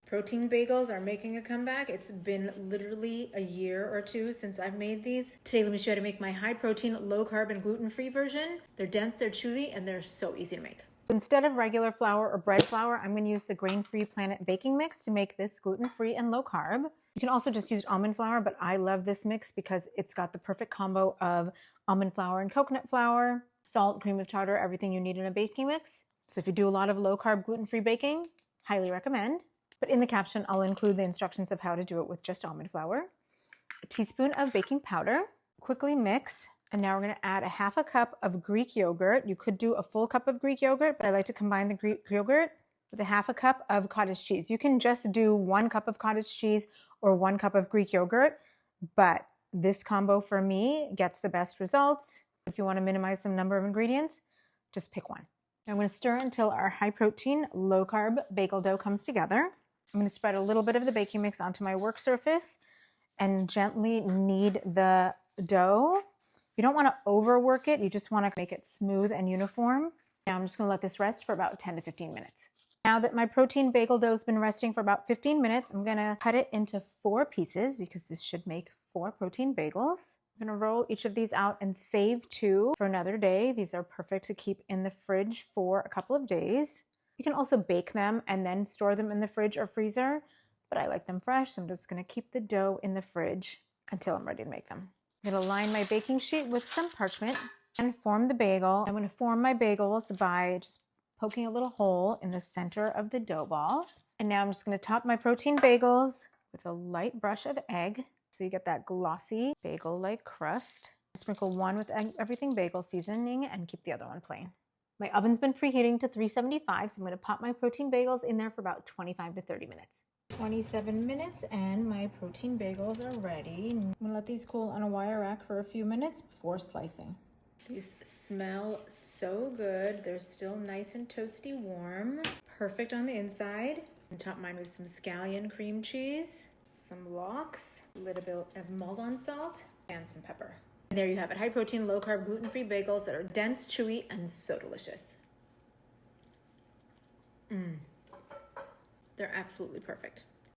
Protein bagels are making a comeback. It's been literally a year or two since I've made these. Today, let me show you how to make my high protein, low carb, and gluten-free version. They're dense, they're chewy, and they're so easy to make. Instead of regular flour or bread flour, I'm going to use the grain-free Planet baking mix to make this gluten-free and low carb. You can also just use almond flour, but I love this mix because it's got the perfect combo of almond flour and coconut flour, salt, cream of tartar, everything you need in a baking mix. So if you do a lot of low carb gluten-free baking, highly recommend. But in the caption, I'll include the instructions of how to do it with just almond flour. A teaspoon of baking powder. Quickly mix. And now we're going to add a half a cup of Greek yogurt. You could do a full cup of Greek yogurt, but I like to combine the Greek yogurt with a half a cup of cottage cheese. You can just do 1 cup of cottage cheese or 1 cup of Greek yogurt, but this combo for me gets the best results. If you want to minimize the number of ingredients, just pick one. I'm going to stir until our high protein, low carb bagel dough comes together. I'm going to spread a little bit of the baking mix onto my work surface and gently knead the dough. You don't want to overwork it. You just want to make it smooth and uniform. Now I'm just going to let this rest for about 10 to 15 minutes. Now that my protein bagel dough has been resting for about 15 minutes, I'm going to cut it into 4 pieces because this should make 4 protein bagels. I'm going to roll each of these out and save 2 for another day. These are perfect to keep in the fridge for a couple of days. You can also bake them and then store them in the fridge or freezer, but I like them fresh, so I'm just going to keep the dough in the fridge until I'm ready to make them. I'm going to line my baking sheet with some parchment and form the bagel. I'm going to form my bagels by just poking a little hole in the center of the dough ball. And now I'm just going to top my protein bagels with a light brush of egg so you get that glossy bagel-like crust. Sprinkle one with everything bagel seasoning and keep the other one plain. My oven's been preheating to 375, so I'm going to pop my protein bagels in there for about 25 to 30 minutes. 27 minutes and my protein bagels are ready. I'm going to let these cool on a wire rack for a few minutes before slicing. These smell so good. They're still nice and toasty warm. Perfect on the inside. I'm top mine with some scallion cream cheese, some lox, a little bit of Maldon salt, and some pepper. And there you have it, high protein, low carb, gluten-free bagels that are dense, chewy, and so delicious. They're absolutely perfect.